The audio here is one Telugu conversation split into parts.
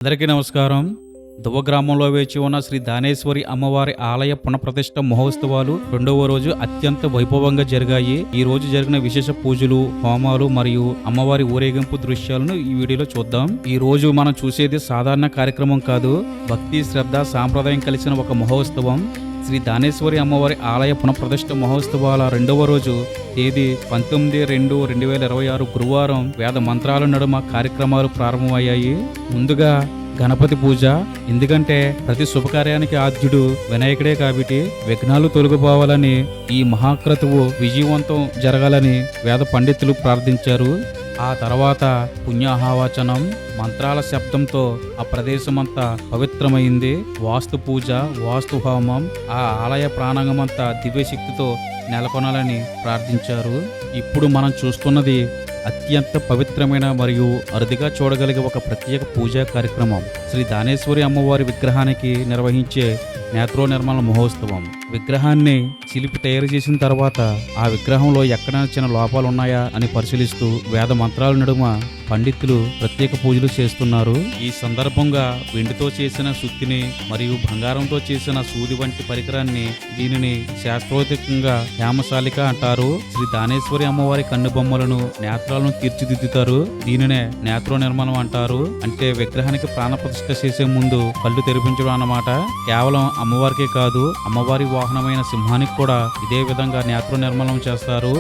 అందరికీ నమస్కారం. దువ్వ గ్రామంలో వేచి ఉన్న శ్రీ దానేశ్వరి అమ్మవారి ఆలయ పునఃప్రతిష్ఠ మహోత్సవాలు 2వ రోజు అత్యంత వైభవంగా జరిగాయి. ఈ రోజు జరిగిన విశేష పూజలు, హోమాలు మరియు అమ్మవారి ఊరేగింపు దృశ్యాలను ఈ వీడియోలో చూద్దాం. ఈ రోజు మనం చూసేది సాధారణ కార్యక్రమం కాదు, భక్తి, శ్రద్ధ, సాంప్రదాయం కలిసిన ఒక మహోత్సవం. శ్రీ దానేశ్వరి అమ్మవారి ఆలయ పునఃప్రతిష్ఠ మహోత్సవాల 2వ రోజు తేదీ 19/2/2026 గురువారం వేద మంత్రాల నడుమ కార్యక్రమాలు ప్రారంభమయ్యాయి. ముందుగా గణపతి పూజ. ఎందుకంటే ప్రతి శుభకార్యానికి ఆద్యుడు వినాయకుడే కాబట్టి విఘ్నాలు తొలగిపోవాలని, ఈ మహాక్రతువు విజయవంతం జరగాలని వేద పండితులు ప్రార్థించారు. ఆ తర్వాత పుణ్యాహవాచనం, మంత్రాల శబ్దంతో ఆ ప్రదేశమంతా పవిత్రమైంది. వాస్తు పూజ, వాస్తు హోమం, ఆ ఆలయ ప్రాణాంగమంతా దివ్యశక్తితో నెలకొనాలని ప్రార్థించారు. ఇప్పుడు మనం చూస్తున్నది అత్యంత పవిత్రమైన మరియు అరుదుగా చూడగలిగే ఒక ప్రత్యేక పూజా కార్యక్రమం. శ్రీ దానేశ్వరి అమ్మవారి విగ్రహానికి నిర్వహించే నేత్రో నిర్మల మహోత్సవం. విగ్రహాన్ని చిలిపి తయారు చేసిన తర్వాత ఆ విగ్రహంలో ఎక్కడైనా చిన్న లోపాలు ఉన్నాయా అని పరిశీలిస్తూ వేద మంత్రాల నడుమ పండితులు ప్రత్యేక పూజలు చేస్తున్నారు. ఈ సందర్భంగా వెండితో చేసిన సుత్తిని మరియు బంగారంతో చేసిన సూది వంటి పరికరాన్ని, దీనిని శాస్త్రోక్తంగా హేమశాలిక అంటారు. శ్రీ దానేశ్వరి అమ్మవారి కన్నుబొమ్మలను, నేత్రాలను తీర్చిదిద్దుతారు. దీనినే నేత్రో నిర్మలం అంటారు. అంటే విగ్రహానికి ప్రాణప్రతిష్ఠ చేసే ముందు కళ్ళు తెరిపించడం అన్నమాట. కేవలం అమ్మవారికే కాదు, అమ్మవారి వాహనమైన సింహానికి కూడా ఇదే విధంగా నేత్ర నిర్మలం చేస్తారు.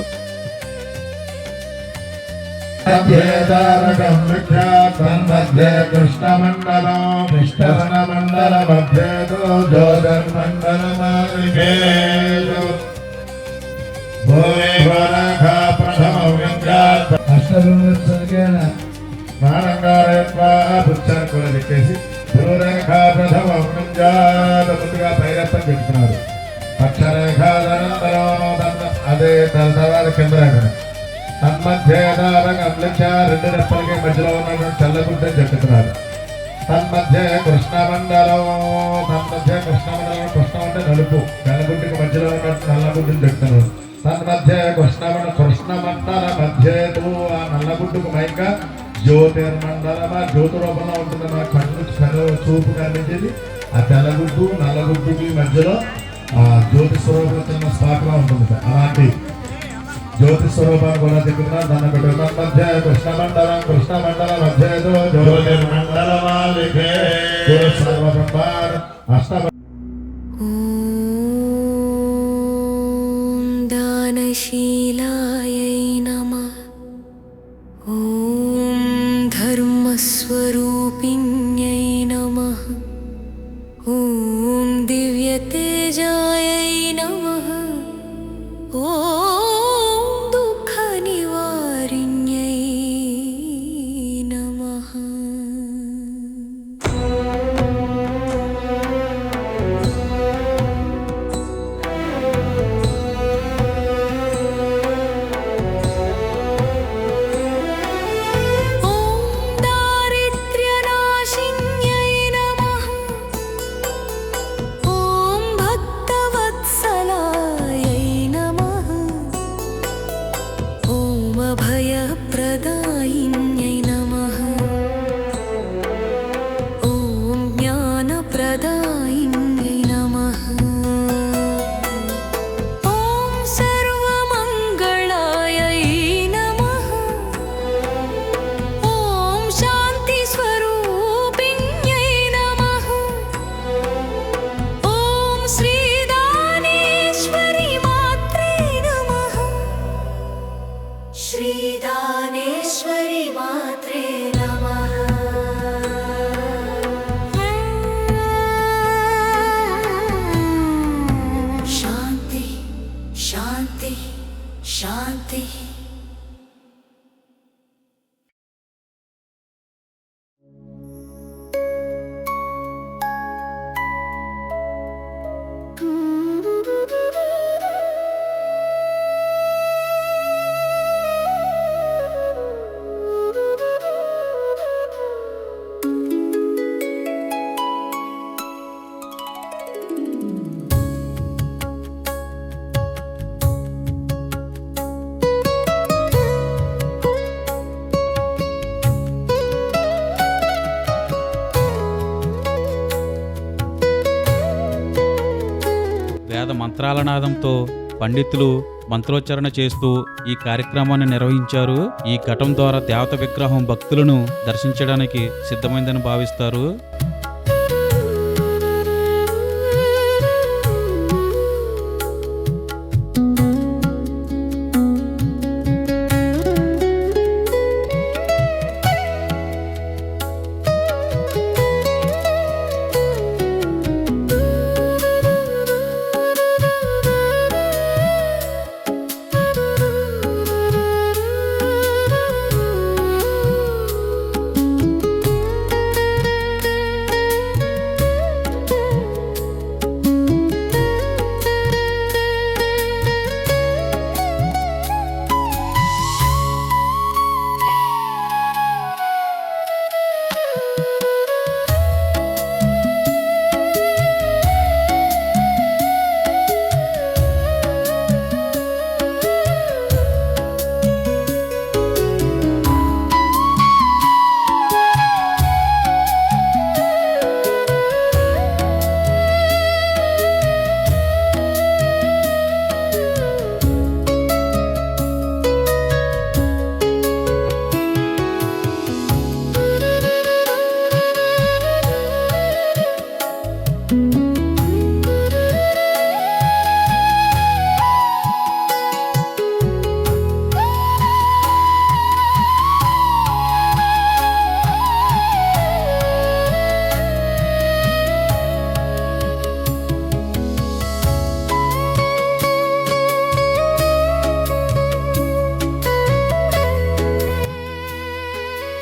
భైరప్పని చెప్తున్నారు. అదే తలవారి కింద తన్మధ్యేదారంగంలించ 2 రెప్పలకి మధ్యలో ఉన్నటువంటి తెల్లగుడ్డని చెప్తున్నారు. తన్మధ్య కృష్ణమండలం, కృష్ణ అంటే నలుపు, తెల్లగుడ్డికి మధ్యలో ఉన్నట్టు నల్లగుడ్డుని చెప్తున్నారు. తన్మధ్య కృష్ణమండల మధ్యేతు, ఆ నల్లగుడ్డుకు మైక జ్యోతిర్మండలం, జ్యోతి రూపంలో ఉంటుంది. మన కన్ను చూపు కనిపించేది ఆ తెల్లగుడ్డు, నల్లగుడ్డుకి మధ్యలో ఆ జ్యోతి స్వరూపం చిన్న స్పాట్గా ఉంటుంది. అలాంటి జ్యోతి స్వరూపాన్ని కూడా చెప్తున్నారు. దాన్ని బట్టి మధ్య కృష్ణమండల మధ్యతో అష్ట దానశీలాయై నమః. ఓం ధర్మస్వరూపిణ్యై నమః. ఓం దివ్యతేజాయై నమః. ఓం దుఃఖనివారిణ్యై నమః. వేద మంత్రాల నాదంతో పండితులు మంత్రోచ్చారణ చేస్తూ ఈ కార్యక్రమాన్ని నిర్వహించారు. ఈ ఘటం ద్వారా దేవత విగ్రహం భక్తులను దర్శించడానికి సిద్ధమైందని భావిస్తారు.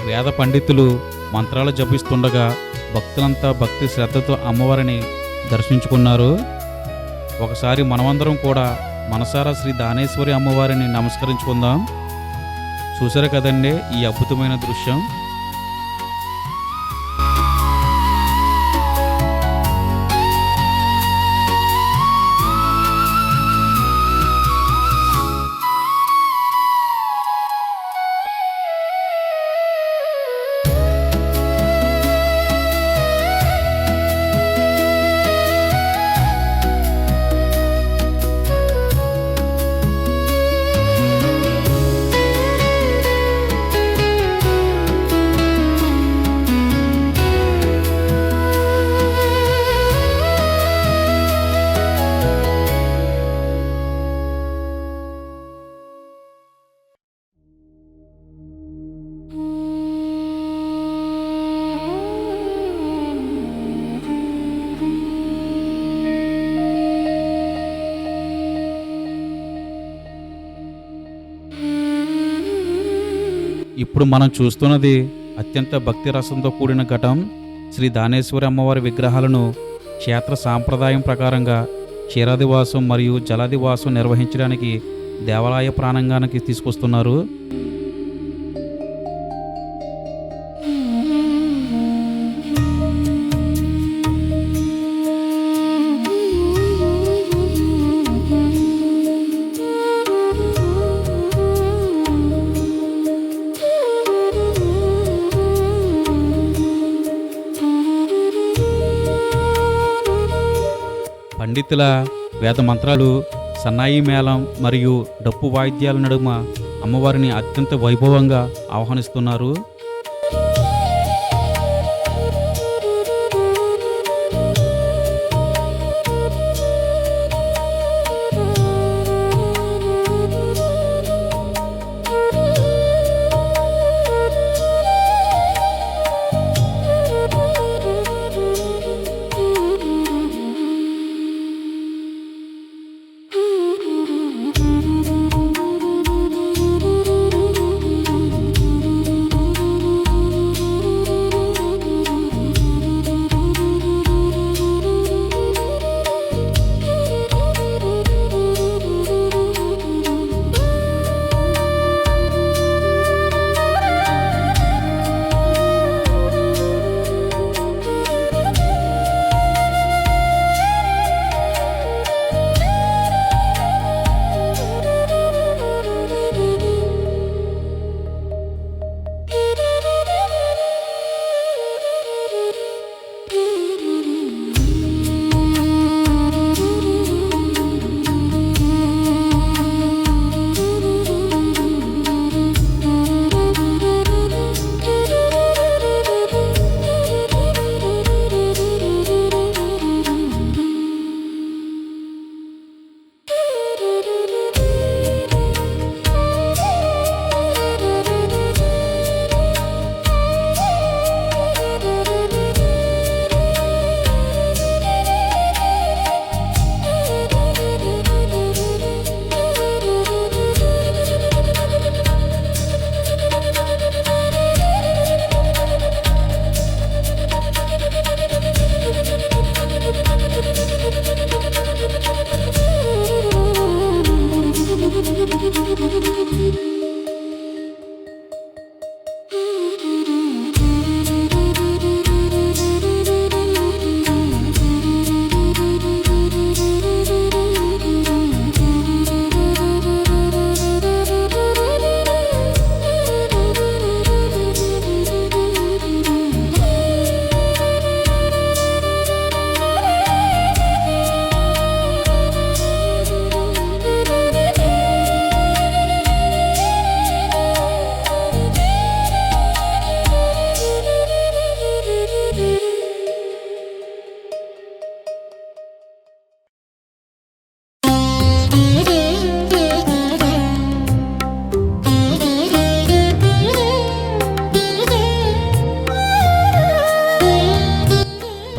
వేద పండితులు మంత్రాలు జపిస్తుండగా భక్తులంతా భక్తి శ్రద్ధతో అమ్మవారిని దర్శించుకున్నారు. ఒకసారి మనమందరం కూడా మనసారా శ్రీ దానేశ్వరి అమ్మవారిని నమస్కరించుకుందాం. చూసారు కదండి ఈ అద్భుతమైన దృశ్యం. ఇప్పుడు మనం చూస్తున్నది అత్యంత భక్తి రసంతో కూడిన ఘటం. శ్రీ దానేశ్వరి అమ్మవారి విగ్రహాలను క్షేత్ర సాంప్రదాయం ప్రకారంగా క్షీరాదివాసం మరియు జలాదివాసం నిర్వహించడానికి దేవాలయ ప్రాంగణానికి తీసుకొస్తున్నారు. పండితుల వేద మంత్రాలు, సన్నాయి మేళం మరియు డప్పు వాయిద్యాల నడుమ అమ్మవారిని అత్యంత వైభవంగా ఆహ్వానిస్తున్నారు.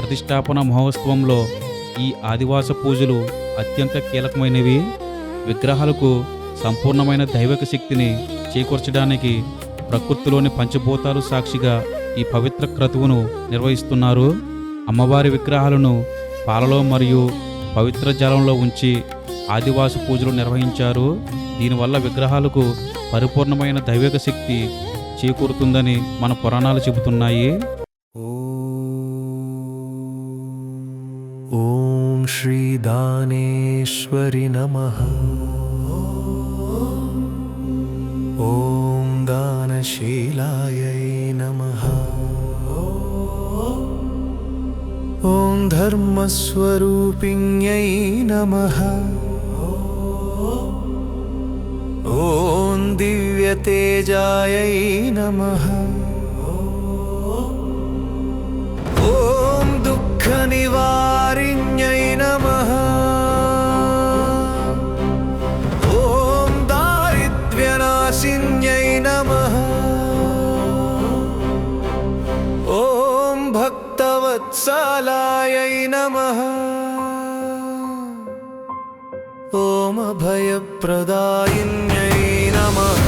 ప్రతిష్టాపన మహోత్సవంలో ఈ ఆదివాస పూజలు అత్యంత కీలకమైనవి. విగ్రహాలకు సంపూర్ణమైన దైవిక శక్తిని చేకూర్చడానికి ప్రకృతిలోని పంచభూతాలు సాక్షిగా ఈ పవిత్ర క్రతువును నిర్వహిస్తున్నారు. అమ్మవారి విగ్రహాలను పాలలో మరియు పవిత్ర జలంలో ఉంచి ఆదివాస పూజలు నిర్వహించారు. దీనివల్ల విగ్రహాలకు పరిపూర్ణమైన దైవిక శక్తి చేకూరుతుందని మన పురాణాలు చెబుతున్నాయి. ఓం శ్రీ దానేశ్వరి నమః. ఓం దానశీలాయై నమః. ఓం ధర్మస్వరూపిణ్యై నమః. ఓం దివ్యతేజాయై నమః. ఓం దుఃఖనివారిణ్యై నమః. ఓం దారిద్ర్యనాశిన్యై నమః. ఓం భక్తవత్సలాయై నమః. ఓం అభయప్రదాయిన్యై నమః.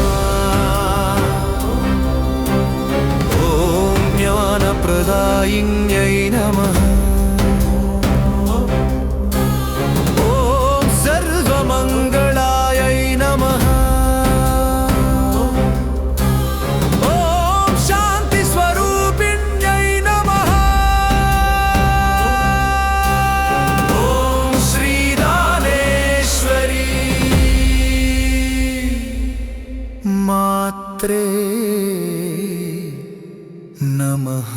ఓం జ్ఞానప్రదాయిన్యై నమః. ఓం సర్వమంగళాయై నమః. ఓం శాంతి స్వరూపిణ్యై నమః. ఓం శ్రీ దానేశ్వరి మాత్రే నమః.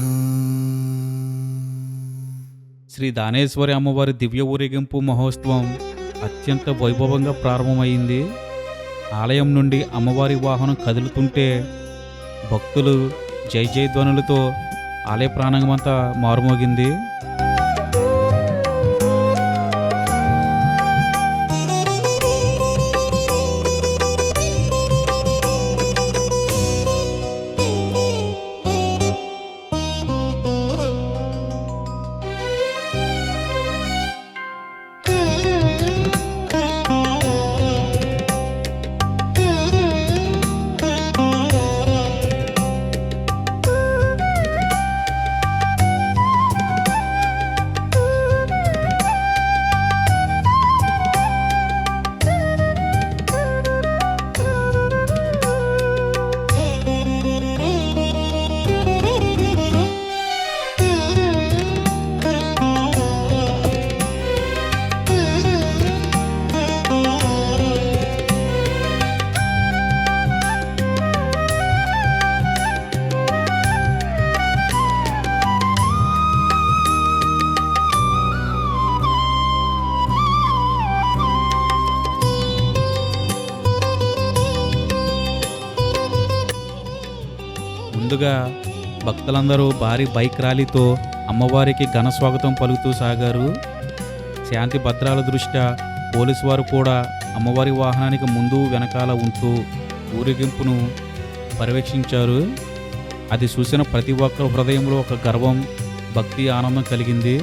శ్రీ దానేశ్వరి అమ్మవారి దివ్య ఊరేగింపు మహోత్సవం అత్యంత వైభవంగా ప్రారంభమైంది. ఆలయం నుండి అమ్మవారి వాహనం కదులుతుంటే భక్తులు జై జై ధ్వనులతో ఆలయ ప్రాంగణమంతా మారుమోగింది. ముందుగా భక్తులందరూ భారీ బైక్ ర్యాలీతో అమ్మవారికి ఘన స్వాగతం పలుకుతూ సాగారు. శాంతి భద్రాల దృష్ట్యా పోలీసు వారు కూడా అమ్మవారి వాహనానికి ముందు వెనకాల ఉంటూ ఊరేగింపును పర్యవేక్షించారు. అది చూసిన ప్రతి ఒక్కరి హృదయంలో ఒక గర్వం, భక్తి, ఆనందం కలిగింది.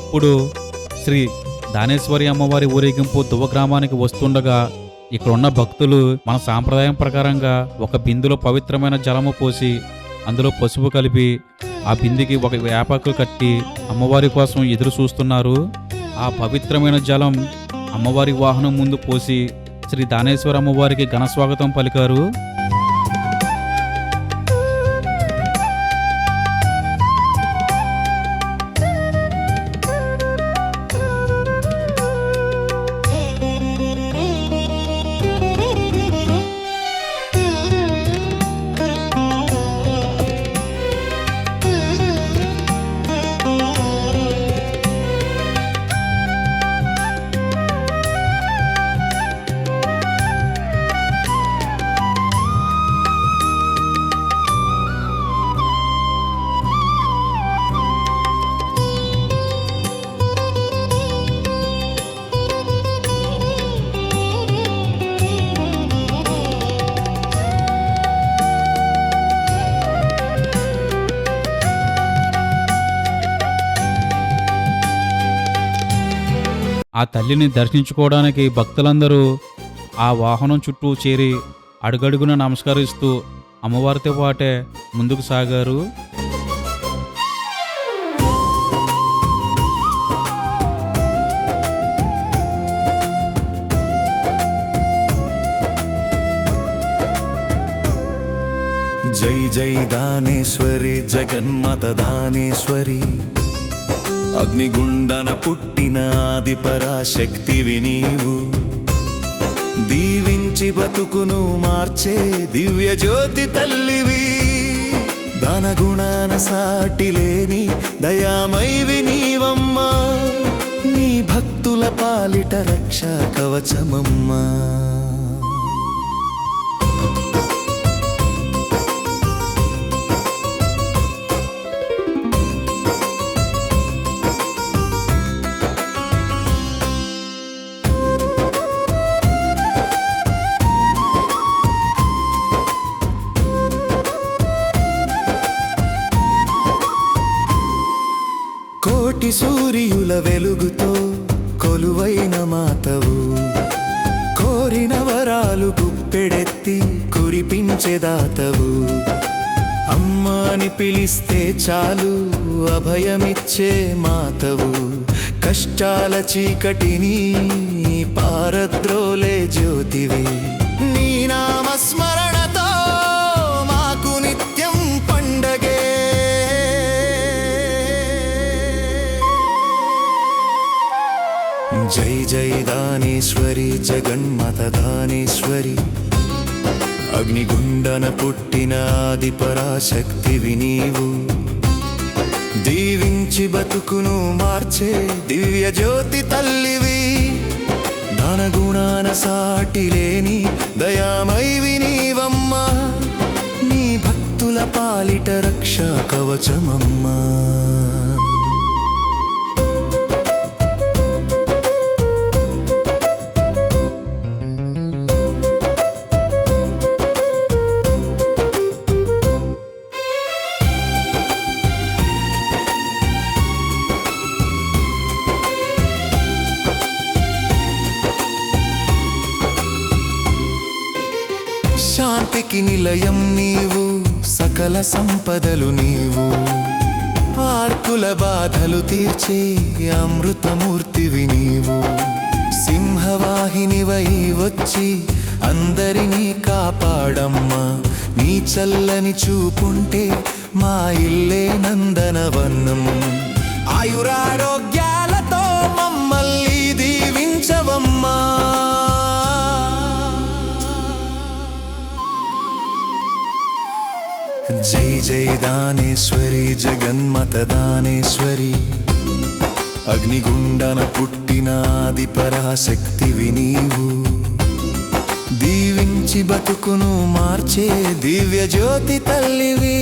ఇప్పుడు శ్రీ దానేశ్వరి అమ్మవారి ఊరేగింపు దువ్వ గ్రామానికి వస్తుండగా ఇక్కడ ఉన్న భక్తులు మన సాంప్రదాయం ప్రకారంగా ఒక బిందులో పవిత్రమైన జలము పోసి అందులో పసుపు కలిపి ఆ బిందెకి ఒక వేపాకు కట్టి అమ్మవారి కోసం ఎదురు చూస్తున్నారు. ఆ పవిత్రమైన జలం అమ్మవారి వాహనం ముందు పోసి శ్రీ దానేశ్వరి అమ్మవారికి ఘన స్వాగతం పలికారు. ఆ తల్లిని దర్శించుకోవడానికి భక్తులందరూ ఆ వాహనం చుట్టూ చేరి అడుగడుగున నమస్కరిస్తూ అమ్మవారితో పాటే ముందుకు సాగారు. జై జై దానేశ్వరి జగన్మాత దానేశ్వరి, అగ్నిగుండన పుట్టిన ఆది పరాశక్తివి నీవు. దీవించి బతుకును మార్చే దివ్య జ్యోతి తల్లివి. దానగుణాన సాటి లేని దయామైవి నీవమ్మా. నీ భక్తుల పాలిట రక్షా కవచమమ్మా. కోటి సూర్యుల వెలుగుతో కొలువైన మాతవు. కోరిన వరాలు గుప్పెడెత్తి కురిపించేదాతవు. అమ్మా అని పిలిస్తే చాలు అభయమిచ్చే మాతవు. కష్టాల చీకటిని పారద్రోలే జ్యోతివి. నీ నామస్మరణతో మాకు నిత్యం పండగే. జై జై దానేశ్వరి జగన్మాత దానేశ్వరి, అగ్నిగుండన పుట్టిన ఆది పరాశక్తివి నీవు. దీవించి బతుకును మార్చే దివ్య జ్యోతి తల్లివి. దానగుణాన సాటి లేని దయామైవి నీవమ్మా. నీ భక్తుల పాలిట రక్షా కవచమమ్మా. శాంతికి నిలయం నీవు, సకల సంపదలు నీవు. ఆర్కుల బాధలు తీర్చే అమృతమూర్తివి నీవు. సింహవాహినివై వచ్చి అందరినీ కాపాడమ్మా. నీ చల్లని చూపుంటే మా ఇల్లే నందనవనం. ఆయురారోగ్యాలతో మమ్మల్ని దీవించవమ్మా. జై జై దానేశ్వరి జగన్మాత దానేశ్వరి, అగ్నిగుండన పుట్టిన ఆది పరాశక్తివి నీవు. దీవించి బతుకును మార్చే దివ్య జ్యోతి తల్లివి.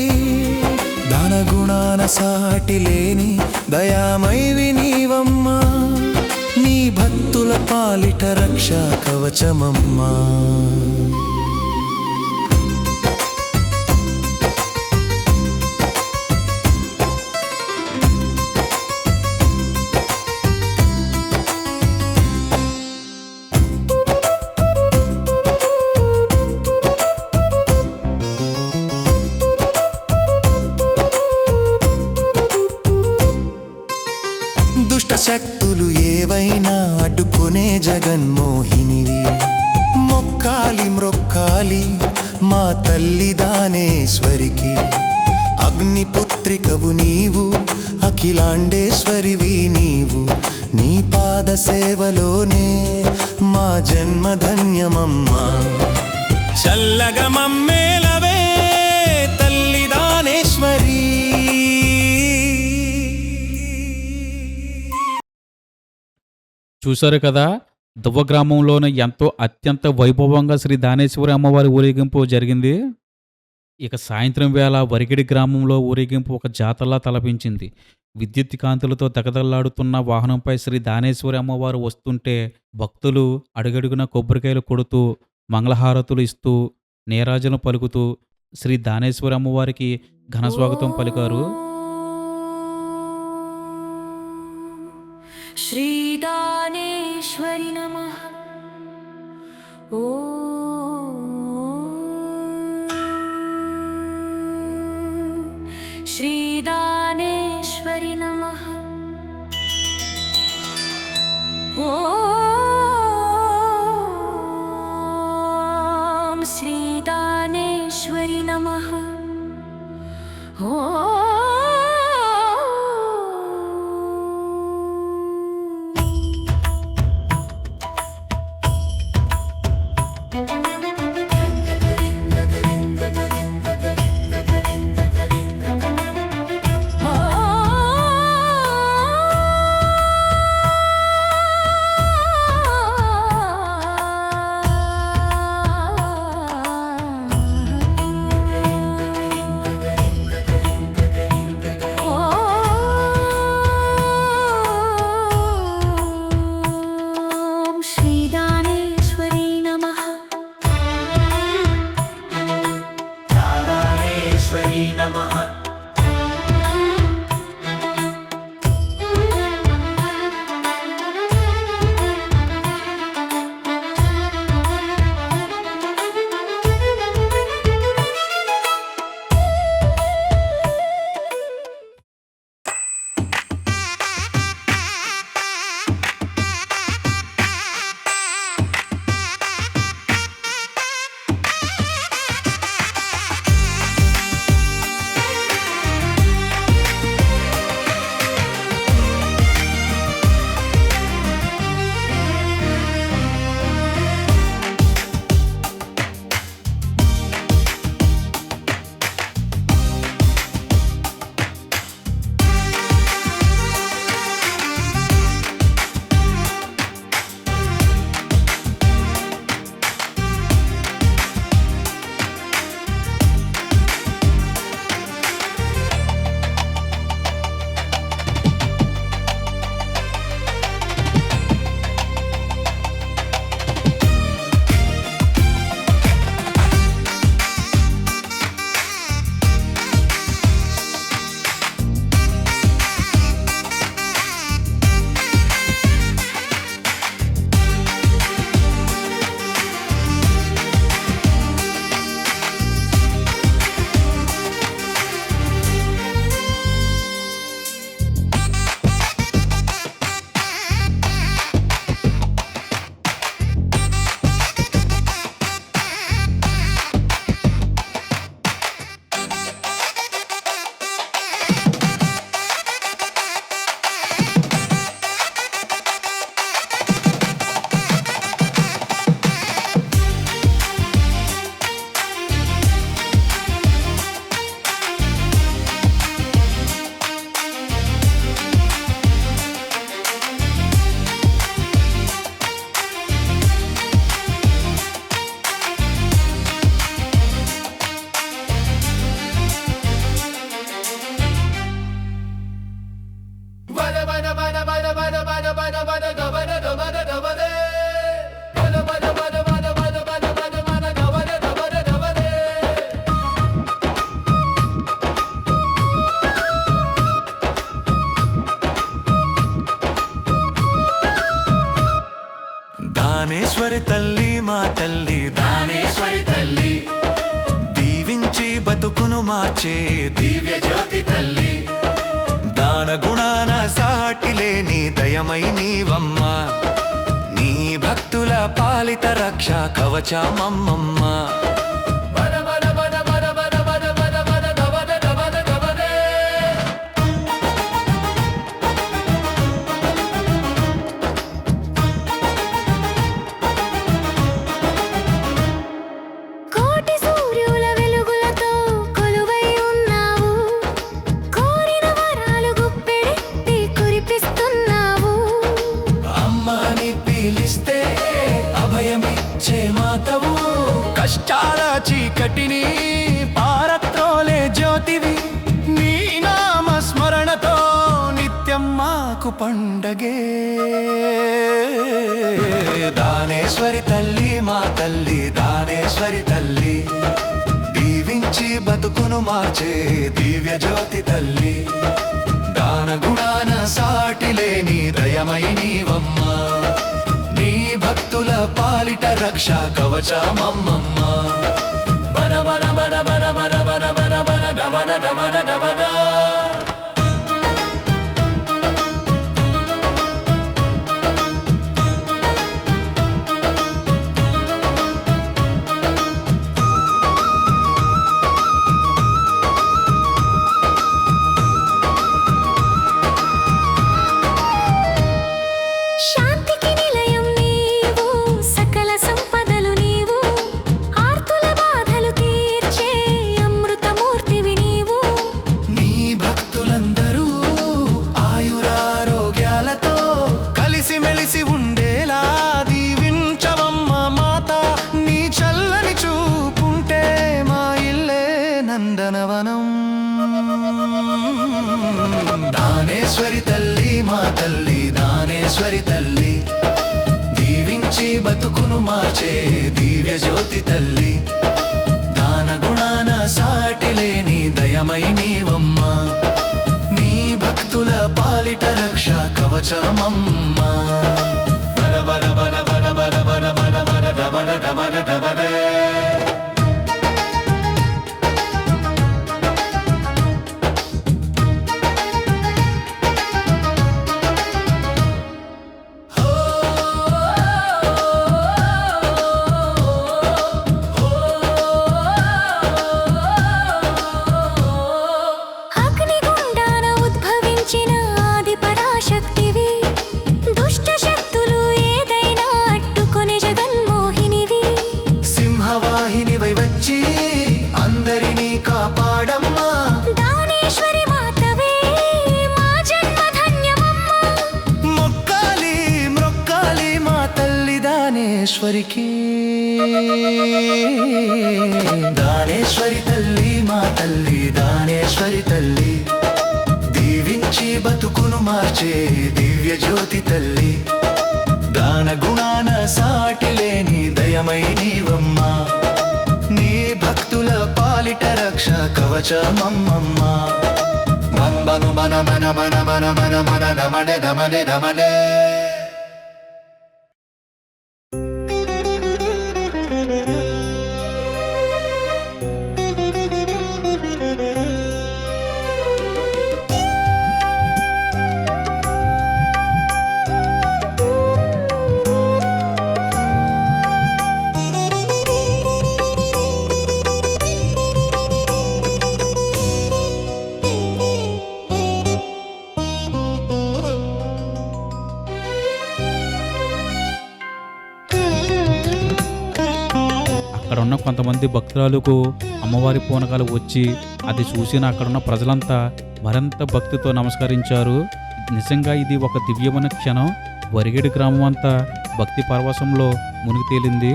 దానగుణాన సాటి లేని దయామైవి నీవమ్మా. నీ భక్తుల పాలిట రక్షా కవచమమ్మా. శక్తులు ఏవైనా అడ్డుకునే జగన్మోహినివి. మొక్కాలి మ్రొక్కాలి మా తల్లి దానేశ్వరికి. అగ్నిపుత్రికవు నీవు, అఖిలాండేశ్వరివి నీవు. నీ పాద సేవలోనే మా జన్మ ధన్యమమ్మా. చల్లగా మమ్మేలవే తల్లి దానేశ్వరి. చూశారు కదా, దువ్వ గ్రామంలోని ఎంతో అత్యంత వైభవంగా శ్రీ దానేశ్వరి అమ్మవారి ఊరేగింపు జరిగింది. ఇక సాయంత్రం వేళ వరిగిడి గ్రామంలో ఊరేగింపు ఒక జాతరలా తలపించింది. విద్యుత్ కాంతులతో దగదల్లాడుతున్న వాహనంపై శ్రీ దానేశ్వరి అమ్మవారు వస్తుంటే భక్తులు అడుగడుగున కొబ్బరికాయలు కొడుతూ, మంగళహారతులు ఇస్తూ, నీరాజన పలుకుతూ శ్రీ దానేశ్వరి అమ్మవారికి ఘనస్వాగతం పలికారు. శ్రీ దానేశ్వరి నమః. శ్రీ దానేశ్వరి నమః. ఓం శ్రీ దానేశ్వరి నమః. దానేశ్వరి తల్లి మా తల్లి దానేశ్వరి తల్లి దీవించి బతుకును మార్చే దివ్య జ్యోతి తల్లి దాన గుణాన సాటి లేని దయ దయమై నీవమ్మ నీ భక్తుల పాలిత రక్ష కవచమమ్మమ్మ కోటి సూర్యుల వెలుగులతో కొలువై ఉన్నావు కోరిన వరాలు గుప్పెడెత్తి కురిపిస్తున్నావు అమ్మని పిలిస్తే అభయమిచ్చే మాతవు కష్టాల చీకటిని పారత్రోలే జ్యోతివి నీ నామ స్మరణతో నిత్యం మాకు పండగే దానేశ్వరి తల్లి మా తల్లి దానేశ్వరి తల్లి దీవించి బతుకును మార్చే దివ్య జ్యోతి తల్లి దాన గుణాన సాటి లేని దయమై నీవమ్మ నీ భక్తుల పాలిట రక్ష కవచమమ్మమ్మ బన బన బన బన బన బన బన బన డమన డమన డమన శాంతికి నిలయం నీవు సకల సంపదలు నీవు ఆర్తుల బాధలు తీర్చే అమృతమూర్తివి నీవు నీ భక్తులందరూ ఆయురారోగ్యాలతో కలిసిమెలిసి ఉండేలా దీవించవమ్మ మాత నీ చల్లని చూపుంటే మా ఇల్లే నందనవనం దానేశ్వరి తల్లి మా తల్లి దానేశ్వరి తల్లి దీవించి బతుకును మార్చే దివ్య జ్యోతి తల్లి దాన గుణాన సాటి లేని దయమై నీవమ్మ నీ భక్తుల పాలిట రక్ష కవచమమ్మ బల బల బల బల బల బల బల బల డబల డబల డబలే అగ్నిగుండాన ఉద్భవించిన ఆది పరాశక్తివి దుష్ట శక్తులు ఏదైనా అడ్డుకొని జగన్మోహినివి సింహవాహినివై వచ్చి అందరినీ కాపాడమ్మా దానేశ్వరి మాతవే మా జన్మ ధన్యమమ్మ మొక్కాలి మ్రొక్కాలి మా తల్లి దానేశ్వరికి దానేశ్వరి తల్లి మా తల్లి దానేశ్వరి తల్లి దీవించి బతుకును మార్చే దివ్య జ్యోతి తల్లి దాన గుణాన సాటి లేని దయమై నీవమ్మ నీ భక్తుల పాలిట రక్ష కవచమమ్మమ్మ మంబను మన మన మన మన మన మన దమనే దమనే దమనే అక్కడ ఉన్న కొంతమంది భక్తురాలకు అమ్మవారి పూనకాలు వచ్చి అది చూసిన అక్కడున్న ప్రజలంతా మరింత భక్తితో నమస్కరించారు. నిజంగా ఇది ఒక దివ్యమైన క్షణం. వరిగేడు గ్రామం అంతా భక్తి పరవశంలో మునిగి తేలింది.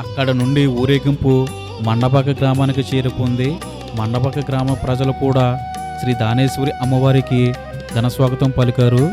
అక్కడ నుండి ఊరేగింపు మండపక గ్రామానికి చేరుకుంది. మండపక గ్రామ ప్రజలు కూడా శ్రీ దానేశ్వరి అమ్మవారికి ఘన స్వాగతం పలికారు.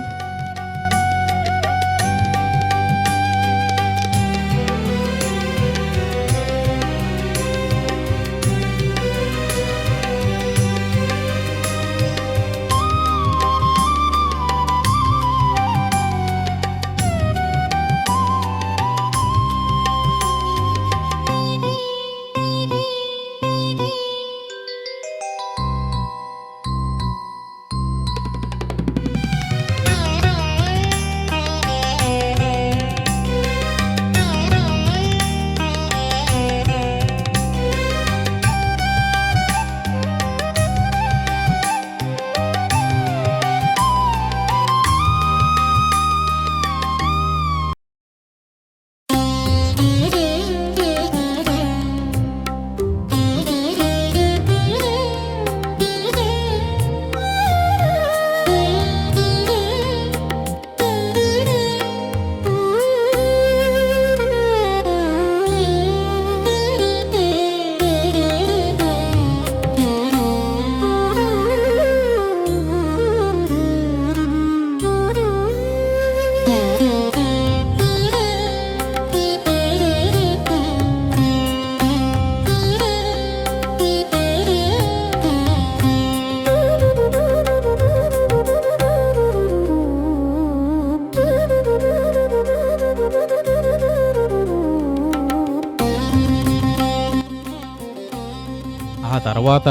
ఆ తర్వాత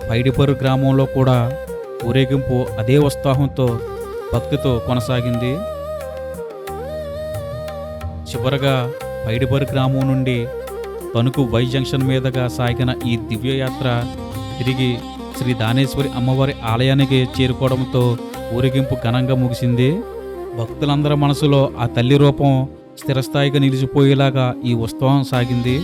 పైడిపర్రు గ్రామంలో కూడా ఊరేగింపు అదే ఉత్సాహంతో భక్తితో కొనసాగింది. చివరగా పైడిపర్రు గ్రామం నుండి తణుకు వై జంక్షన్ మీదుగా సాగిన ఈ దివ్యయాత్ర తిరిగి శ్రీ దానేశ్వరి అమ్మవారి ఆలయానికి చేరుకోవడంతో ఊరేగింపు ఘనంగా ముగిసింది. భక్తులందరి మనసులో ఆ తల్లి రూపం స్థిరస్థాయిగా నిలిచిపోయేలాగా ఈ ఉత్సవం సాగింది.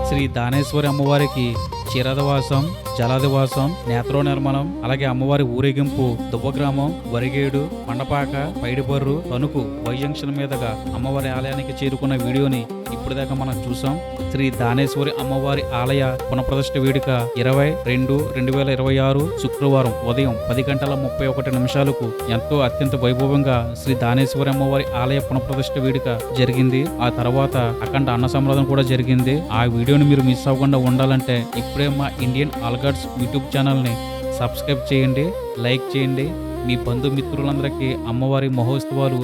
శ్రీ దానేశ్వరి అమ్మవారికి క్షీరదవాసం, జలాదివాసం, నేత్రో నిర్మలం, అలాగే అమ్మవారి ఊరేగింపు దువ్వగ్రామం, వరిగేడు, మండపాక, పైడిపర్రు, తణుకు వై జంక్షన్ మీదుగా అమ్మవారి ఆలయానికి చేరుకున్న వీడియోని ఇప్పటిదాకా మనం చూసాం. శ్రీ దానేశ్వరి అమ్మవారి ఆలయ పునఃప్రతిష్ఠ వేడుక 20/2/2026 శుక్రవారం ఉదయం 10:31 ఎంతో అత్యంత వైభవంగా శ్రీ దానేశ్వరి అమ్మవారి ఆలయ పునఃప్రతిష్ఠ వేడుక జరిగింది. ఆ తర్వాత అఖండ అన్న సంరాధన కూడా జరిగింది. ఆ వీడియోని మీరు మిస్ అవ్వకుండా ఉండాలంటే ఇప్పుడే మా ఇండియన్ ఆల్గాడ్స్ యూట్యూబ్ ఛానల్ని సబ్స్క్రైబ్ చేయండి, లైక్ చేయండి. మీ బంధుమిత్రులందరికీ అమ్మవారి మహోత్సవాలు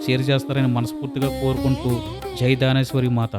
షేర్ చేస్తారని మనస్ఫూర్తిగా కోరుకుంటూ జై దానేశ్వరి మాత.